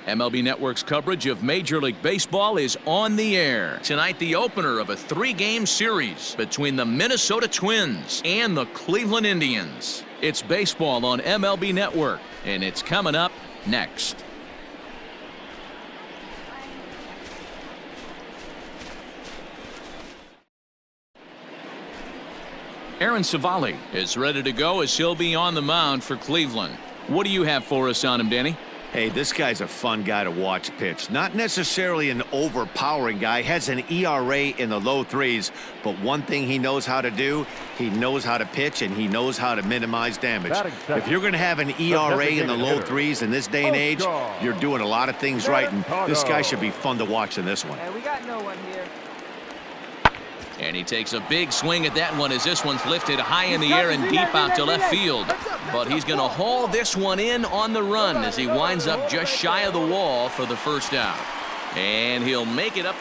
MLB Network's coverage of Major League Baseball is on the air. Tonight, the opener of a 3-game series between the Minnesota Twins and the Cleveland Indians. It's baseball on MLB Network, and it's coming up next. Aaron Civale is ready to go as he'll be on the mound for Cleveland. What do you have for us on him, Danny? Hey, this guy's a fun guy to watch pitch. Not necessarily an overpowering guy. Has an ERA in the low 3s. But one thing he knows how to do, he knows how to pitch and he knows how to minimize damage. If you're going to have an ERA in the low 3s in this day and age, you're doing a lot of things right. And this guy should be fun to watch in this one. Hey, we got no one here. And he takes a big swing at that one as this one's lifted high in the air and deep out to left field. But he's going to haul this one in on the run as he winds up just shy of the wall for the first out. And he'll make it up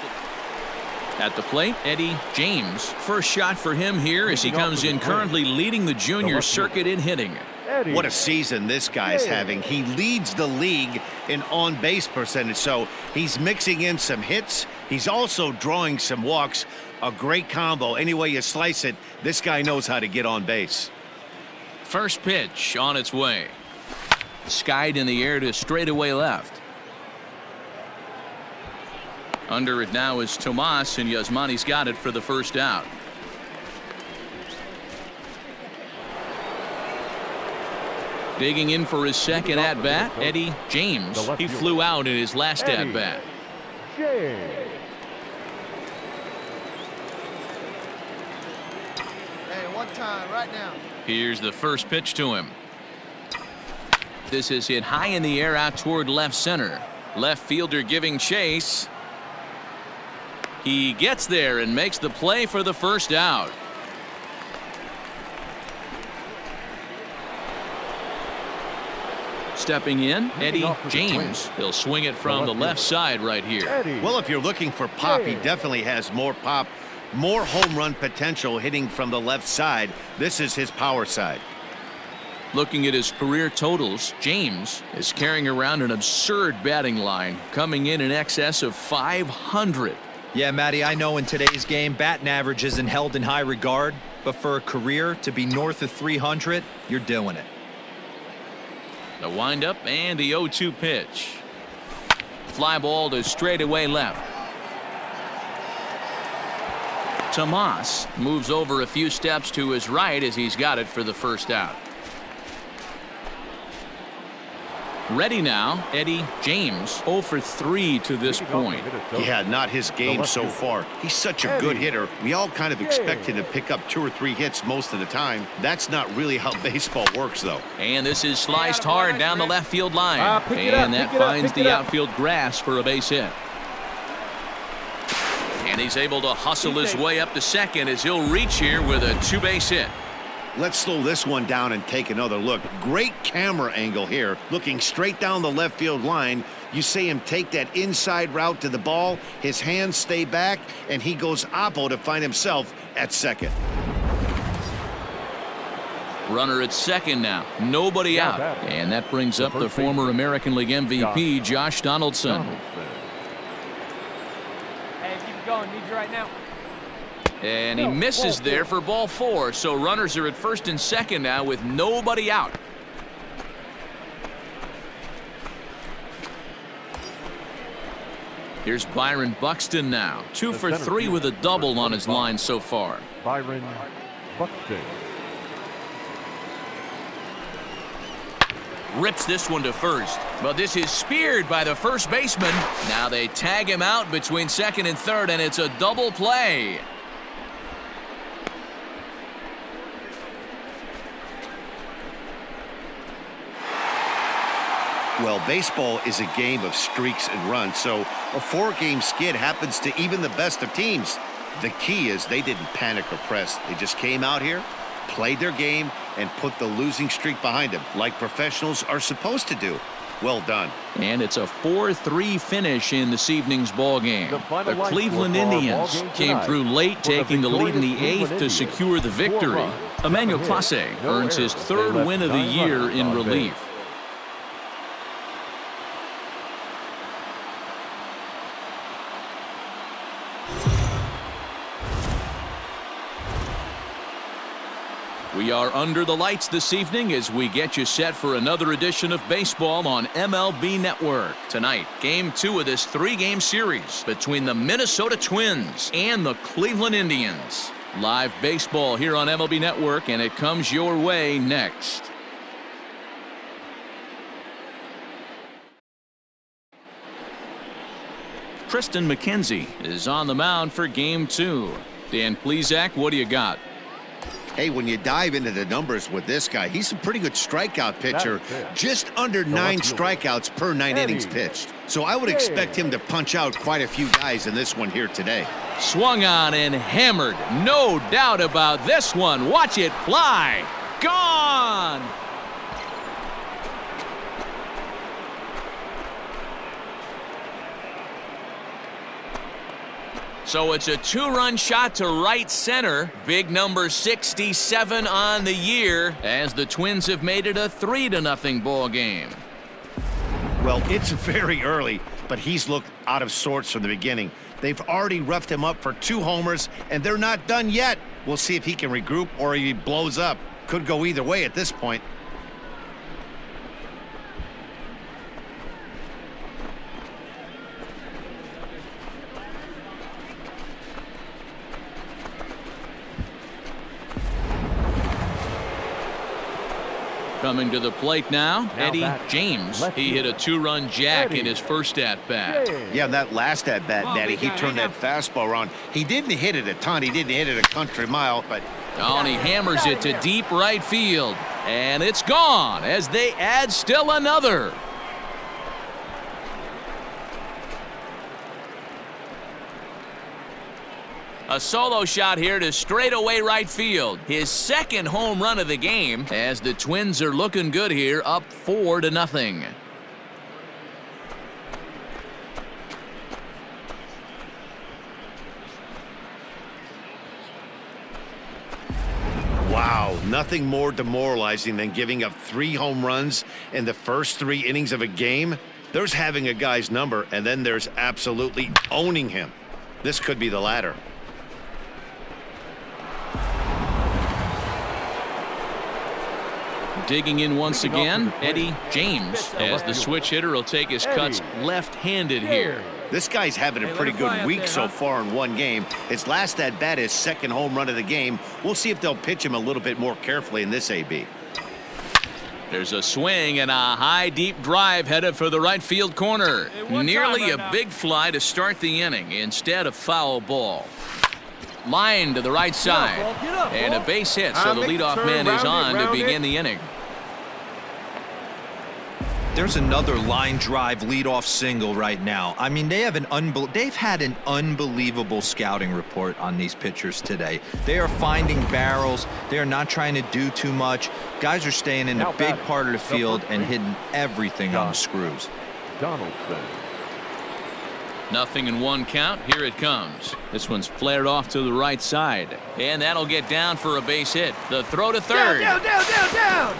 at the plate. Eddie James. First shot for him here as he comes in currently leading the junior circuit in hitting. What a season this guy's having. He leads the league in on-base percentage, so he's mixing in some hits. He's also drawing some walks. A great combo. Any way you slice it, this guy knows how to get on base. First pitch on its way. Skied in the air to straightaway left. Under it now is Tomas, and Yasmani's got it for the first out. Digging in for his second at-bat, Eddie James. He flew out in his last at-bat. Time right now. Here's the first pitch to him. This is hit high in the air out toward left center. Left fielder giving chase. He gets there and makes the play for the first out. Stepping in, Eddie James. He'll swing it from the left side right here. Well, if you're looking for pop, he definitely has more pop. More home run potential hitting from the left side. This is his power side. Looking at his career totals, James is carrying around an absurd batting line, coming in excess of 500. Yeah, Matty, I know in today's game, batting average isn't held in high regard, but for a career to be north of 300, you're doing it. The windup and the 0-2 pitch. Fly ball to straightaway left. Tomas moves over a few steps to his right as he's got it for the first out. Ready now, Eddie James, 0 for 3 to this point. Yeah, not his game so far. He's such a good hitter. We all kind of expect him to pick up 2 or 3 hits most of the time. That's not really how baseball works, though. And this is sliced hard down the left field line. And that finds the outfield grass for a base hit. And he's able to hustle his way up to second as he'll reach here with a 2-base hit. Let's slow this one down and take another look. Great camera angle here, looking straight down the left field line. You see him take that inside route to the ball. His hands stay back, and he goes oppo to find himself at second. Runner at second now. Nobody out. And that brings up the former American League MVP, Josh Donaldson. Going, need you right now. And he misses there for ball 4. So runners are at first and second now with nobody out. Here's Byron Buxton now. 2 for 3 with a double on his line so far. Byron Buxton. Rips this one to first. But this is speared by the first baseman. Now they tag him out between second and third, and it's a double play. Well, baseball is a game of streaks and runs, so a 4-game skid happens to even the best of teams. The key is they didn't panic or press. They just came out here, played their game, and put the losing streak behind them, like professionals are supposed to do. Well done. And it's a 4-3 finish in this evening's ball game. The Cleveland Indians came through late, taking the lead in the 8th to secure the victory. Emmanuel Clase earns his 3rd win of the year in relief. We are under the lights this evening as we get you set for another edition of baseball on MLB Network. Tonight, Game 2 of this 3-game series between the Minnesota Twins and the Cleveland Indians. Live baseball here on MLB Network, and it comes your way next. Triston McKenzie is on the mound for Game 2. Dan Plesac, what do you got? Hey, when you dive into the numbers with this guy, he's a pretty good strikeout pitcher. Just under 9 strikeouts per 9 innings pitched. So I would expect him to punch out quite a few guys in this one here today. Swung on and hammered. No doubt about this one. Watch it fly. Gone! So it's a 2-run shot to right center. Big number 67 on the year as the Twins have made it a 3-0 ball game. Well, it's very early, but he's looked out of sorts from the beginning. They've already roughed him up for 2 homers, and they're not done yet. We'll see if he can regroup or he blows up. Could go either way at this point. Coming to the plate now, Eddie James. He hit a 2-run jack in his first at-bat. Yeah, that last at-bat, Daddy, he turned that fastball around. He didn't hit it a ton. He didn't hit it a country mile, but... Oh, and he hammers it to deep right field. And it's gone as they add still another. A solo shot here to straightaway right field. His second home run of the game as the Twins are looking good here, up 4-0. Wow, nothing more demoralizing than giving up 3 home runs in the first 3 innings of a game. There's having a guy's number, and then there's absolutely owning him. This could be the latter. Digging in once again, Eddie James, as the switch hitter will take his cuts left-handed here. This guy's having a pretty good week so far in one game. His last at-bat is second home run of the game. We'll see if they'll pitch him a little bit more carefully in this AB. There's a swing and a high deep drive headed for the right field corner. Nearly a big fly to start the inning instead of foul ball. Line to the right side. And a base hit, so the leadoff man is on to begin the inning. There's another line drive leadoff single right now. I mean, they've had an unbelievable scouting report on these pitchers today. They are finding barrels. They are not trying to do too much. Guys are staying in the big part of the field and hitting everything on the screws. Donaldson. 0-1 count. Here it comes. This one's flared off to the right side. And that'll get down for a base hit. The throw to third. Down.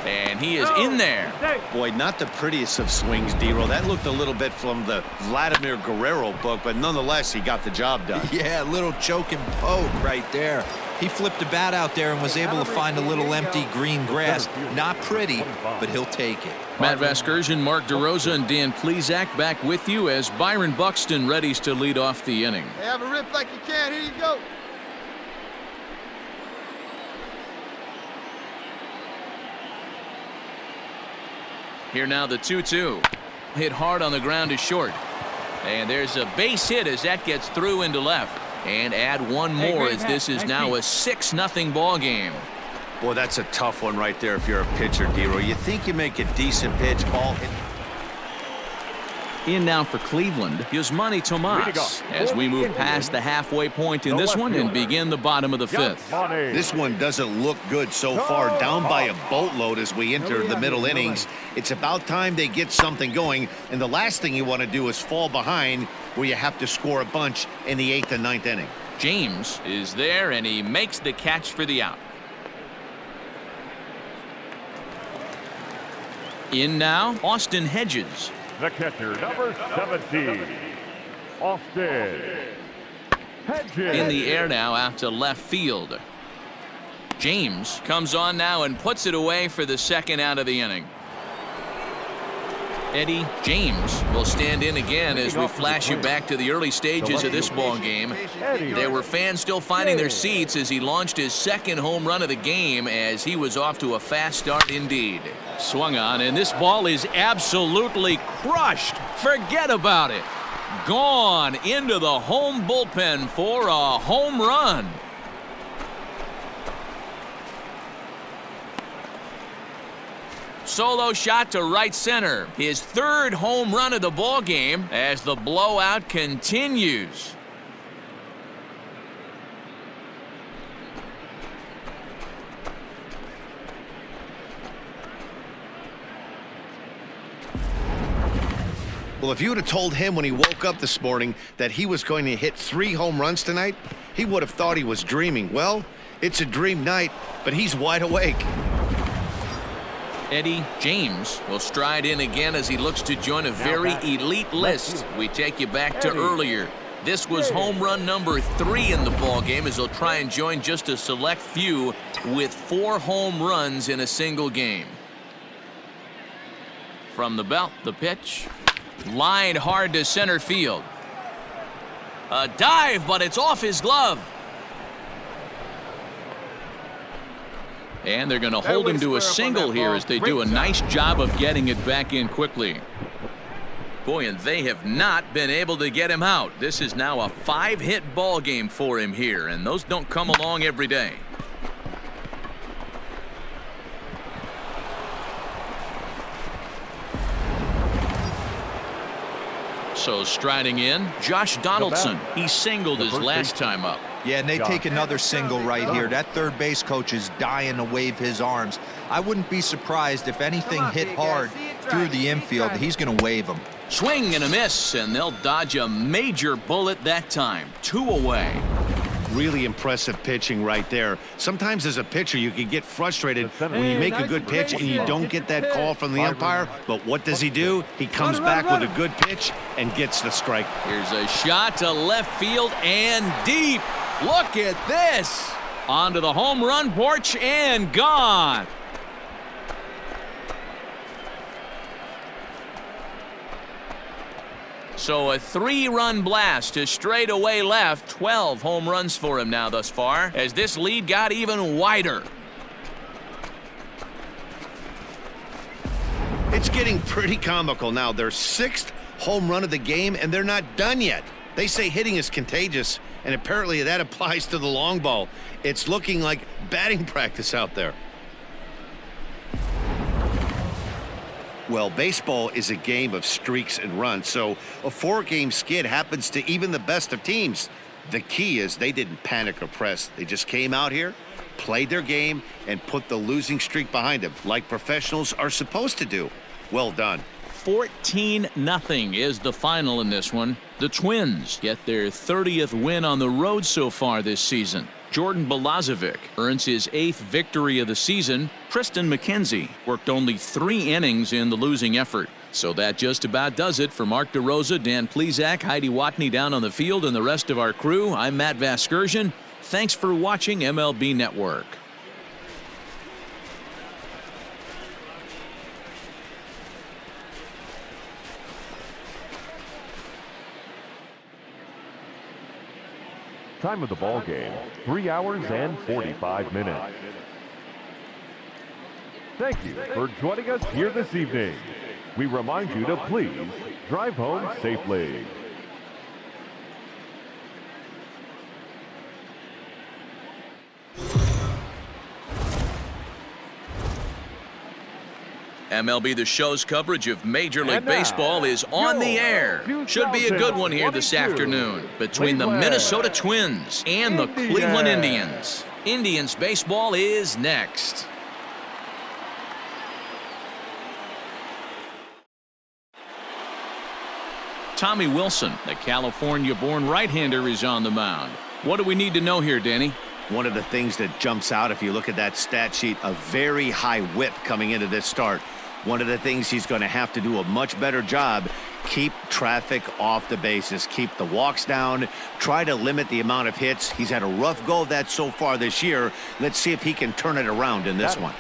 And he is in there. Boy, not the prettiest of swings, D-Roll. That looked a little bit from the Vladimir Guerrero book, but nonetheless, he got the job done. Yeah, a little choke and poke right there. He flipped a bat out there and was able to find a little empty green grass. Not pretty, but he'll take it. Matt Vasgersian, Mark DeRosa, and Dan Plesac back with you as Byron Buxton readies to lead off the inning. Hey, have a rip like you can. Here you go. Here now the 2-2. Hit hard on the ground is short. And there's a base hit as that gets through into left. And add one more as this is now a 6-0 ball game. Boy, that's a tough one right there if you're a pitcher, D-Roll. You think you make a decent pitch, ball hit. In now for Cleveland, Yasmani Tomas as we move past the halfway point in this one and begin the bottom of the 5th. This one doesn't look good so far, down by a boatload as we enter the middle innings. It's about time they get something going, and the last thing you want to do is fall behind where you have to score a bunch in the 8th and 9th inning. James is there, and he makes the catch for the out. In now, Austin Hedges. The catcher, number 17, Austin Hedges. In the air now out to left field. James comes on now and puts it away for the second out of the inning. Eddie James will stand in again as we flash you back to the early stages of this ball game. There were fans still finding their seats as he launched his second home run of the game as he was off to a fast start indeed. Swung on, and this ball is absolutely crushed. Forget about it. Gone into the home bullpen for a home run. Solo shot to right center. His third home run of the ball game as the blowout continues. Well, if you would have told him when he woke up this morning that he was going to hit 3 home runs tonight, he would have thought he was dreaming. Well, it's a dream night, but he's wide awake. Eddie James will stride in again as he looks to join a very elite list. We take you back to earlier. This was home run number 3 in the ball game as he'll try and join just a select few with 4 home runs in a single game. From the belt, the pitch. Lined hard to center field. A dive, but it's off his glove. And they're going to hold him to a single here as they do a nice job of getting it back in quickly. Boy, and they have not been able to get him out. This is now a 5-hit ball game for him here, and those don't come along every day. So striding in, Josh Donaldson. He singled his last time up. Yeah, and they take another single right here. That third base coach is dying to wave his arms. I wouldn't be surprised if anything hit hard through the infield. He's going to wave them. Swing and a miss, and they'll dodge a major bullet that time. 2 away. Really impressive pitching right there. Sometimes as a pitcher you can get frustrated when you make a good pitch and you don't get that call from the umpire, but what does he do? He comes back with a good pitch and gets the strike. Here's a shot to left field and deep. Look at this. Onto the home run porch and gone. So a 3-run blast to straightaway left. 12 home runs for him now thus far as this lead got even wider. It's getting pretty comical now. Their 6th home run of the game, and they're not done yet. They say hitting is contagious, and apparently that applies to the long ball. It's looking like batting practice out there. Well, baseball is a game of streaks and runs, so a 4-game skid happens to even the best of teams. The key is they didn't panic or press. They just came out here, played their game, and put the losing streak behind them, like professionals are supposed to do. Well done. 14-0 is the final in this one. The Twins get their 30th win on the road so far this season. Jordan Balazovic earns his 8th victory of the season. Tristan McKenzie worked only 3 innings in the losing effort. So that just about does it for Mark DeRosa, Dan Plesac, Heidi Watney down on the field, and the rest of our crew. I'm Matt Vasgersian. Thanks for watching MLB Network. Time of the ball game, 3 hours and 45 minutes. Thank you for joining us here this evening. We remind you to please drive home safely. MLB The Show's coverage of Major League Baseball is on the air. Should be a good one here this afternoon between the Minnesota Twins and the Cleveland Indians. Indians baseball is next. Tommy Wilson, the California-born right-hander, is on the mound. What do we need to know here, Danny? One of the things that jumps out if you look at that stat sheet, a very high whip coming into this start. One of the things he's going to have to do a much better job Keep traffic off the bases. Keep the walks down. Try to limit the amount of hits. He's had a rough go of that so far this year. Let's see if he can turn it around in this one.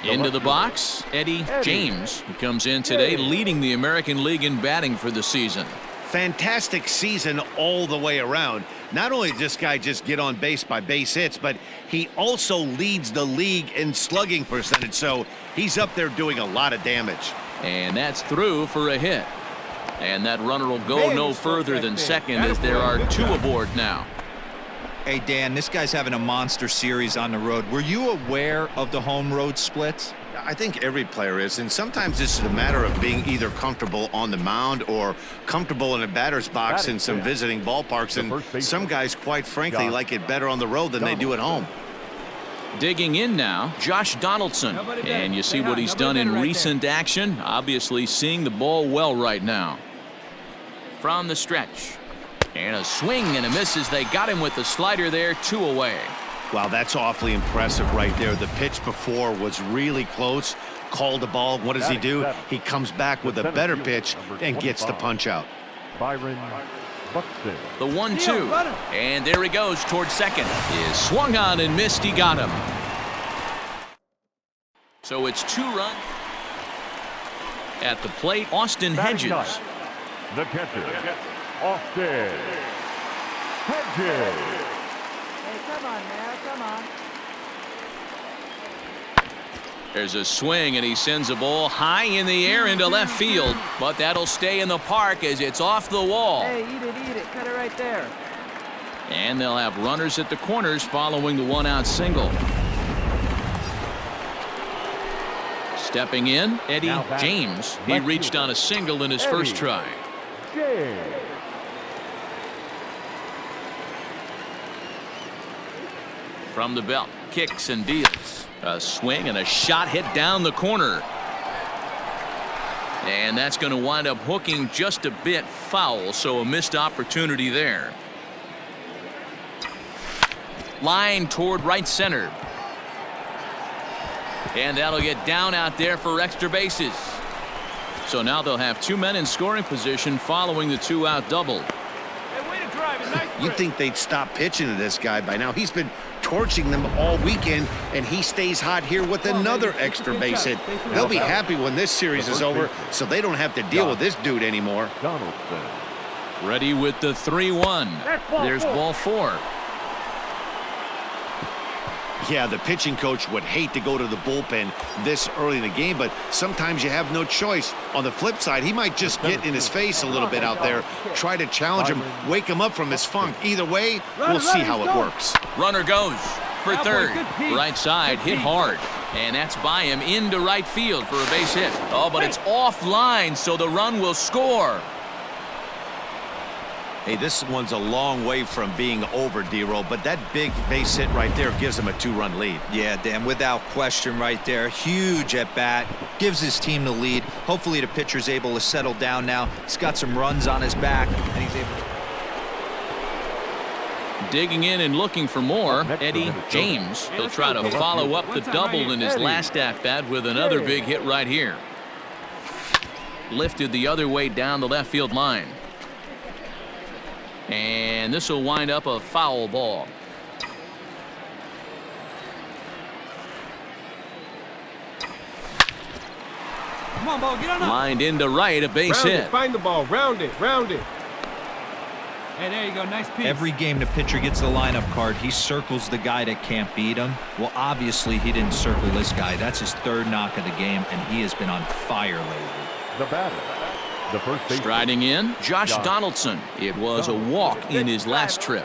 Into the box, Eddie James, who comes in today leading the American League in batting for the season. Fantastic season all the way around. Not only does this guy just get on base by base hits, but he also leads the league in slugging percentage. So he's up there doing a lot of damage. And that's through for a hit. And that runner will go no further than second as there are 2 aboard now. Hey, Dan, this guy's having a monster series on the road. Were you aware of the home road splits? I think every player is, and sometimes this is a matter of being either comfortable on the mound or comfortable in a batter's box in some visiting ballparks. And some guys, quite frankly, like it better on the road than they do at home. Digging in now, Josh Donaldson. And you see what he's done in recent action. Obviously seeing the ball well right now. From the stretch. And a swing and a miss as they got him with the slider there, 2 away. Wow, that's awfully impressive right there. The pitch before was really close. Called the ball. What does he do? He comes back with a better pitch and gets the punch out. Byron Buxton. The 1-2. And there he goes towards second. Is swung on and missed. He got him. So it's 2 runs. At the plate, Austin Hedges. The catcher, Austin Hedges. Come on now, come on. There's a swing, and he sends a ball high in the air into left field. But that'll stay in the park as it's off the wall. Hey, eat it. Cut it right there. And they'll have runners at the corners following the 1-out single. Stepping in, Eddie James. He reached on a single in his first try. James. From the belt, kicks and deals. A swing and a shot hit down the corner. And that's going to wind up hooking just a bit foul, so a missed opportunity there. Line toward right center. And that'll get down out there for extra bases. So now they'll have 2 men in scoring position following the 2-out double. You'd think they'd stop pitching to this guy by now. He's been torching them all weekend, and he stays hot here with another extra base hit. They'll be happy when this series is over, so they don't have to deal with this dude anymore. Donaldson. Ready with the 3-1. There's ball 4. Yeah, the pitching coach would hate to go to the bullpen this early in the game, but sometimes you have no choice. On the flip side, he might just get in his face a little bit out there, try to challenge him, wake him up from his funk. Either way, we'll see how it works. Runner goes for third. Right side, hit hard. And that's by him into right field for a base hit. Oh, but it's offline, so the run will score. Hey, this one's a long way from being over, D-Roll, but that big base hit right there gives him a 2-run lead. Yeah, Dan, without question right there. Huge at bat. Gives his team the lead. Hopefully the pitcher's able to settle down now. He's got some runs on his back, and he's able to... Digging in and looking for more, Eddie James. He'll try to follow up the double in his last at-bat with another big hit right here. Lifted the other way down the left field line. And this will wind up a foul ball. Come on, ball, get on up. Lined into right, a base hit. Find the ball. Round it. Hey, there you go. Nice piece. Every game the pitcher gets the lineup card, he circles the guy that can't beat him. Well, obviously he didn't circle this guy. That's his 3rd knock of the game, and he has been on fire lately. The batter. The first baseman. Striding in, Josh Donaldson. It was a walk in his last trip.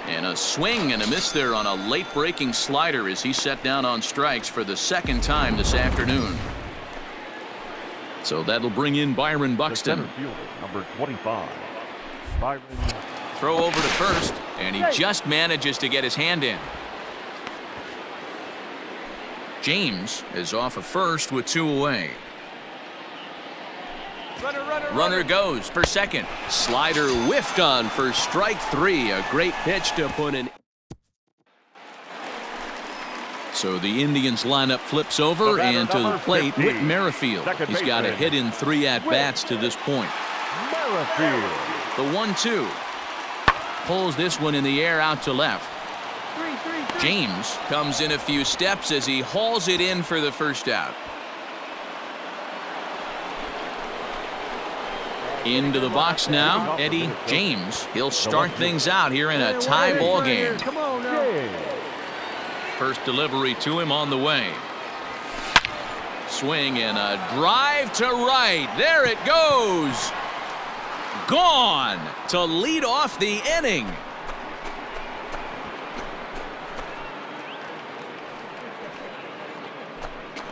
And a swing and a miss there on a late breaking slider as he set down on strikes for the 2nd time this afternoon. So that'll bring in Byron Buxton. The center fielder, number 25. Byron. Throw over to first, and he just manages to get his hand in. James is off of first with 2 away. Runner goes for second. Slider whiffed on for strike 3. A great pitch to put in. So the Indians lineup flips over and to the plate, Whit Merrifield. He's got a hit in 3 at-bats to this point. Merrifield. The 1-2. Pulls this one in the air out to left. James comes in a few steps as he hauls it in for the first out. Into the box now, Eddie James. He'll start things out here in a tie ball game. Come on now. First delivery to him on the way. Swing and a drive to right. There it goes. Gone to lead off the inning.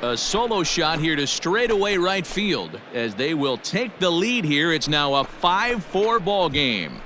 A solo shot here to straightaway right field as they will take the lead here. It's now a 5-4 ball game.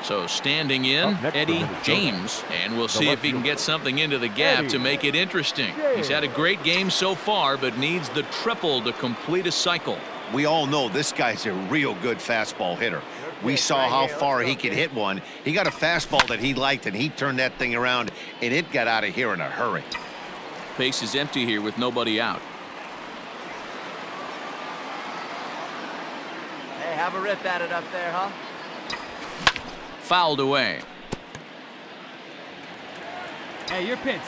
So standing in, Eddie James, and we'll see if he can get something into the gap to make it interesting. He's had a great game so far, but needs the triple to complete a cycle. We all know this guy's a real good fastball hitter. We saw how far he could hit one. He got a fastball that he liked, and he turned that thing around, and it got out of here in a hurry. Base is empty here with nobody out. Hey, have a rip at it up there, huh? Fouled away. Hey, your pitch.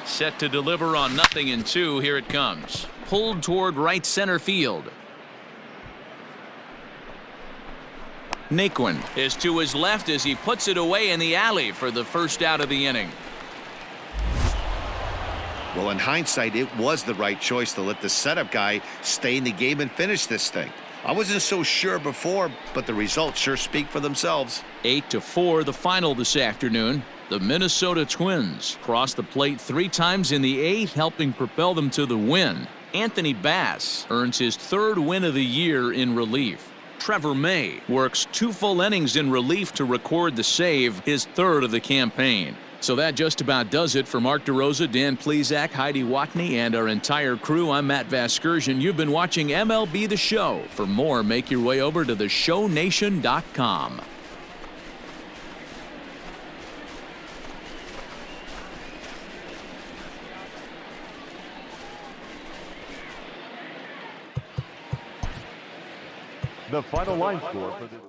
Set to deliver on 0-2. Here it comes. Pulled toward right center field. Naquin is to his left as he puts it away in the alley for the first out of the inning. Well, in hindsight, it was the right choice to let the setup guy stay in the game and finish this thing. I wasn't so sure before, but the results sure speak for themselves. 8-4 the final this afternoon. The Minnesota Twins crossed the plate 3 times in the 8th, helping propel them to the win. Anthony Bass earns his 3rd win of the year in relief. Trevor May works 2 full innings in relief to record the save, his 3rd of the campaign. So that just about does it for Mark DeRosa, Dan Plesac, Heidi Watney, and our entire crew. I'm Matt Vasgersian. You've been watching MLB The Show. For more, make your way over to theshownation.com. The final line score for this.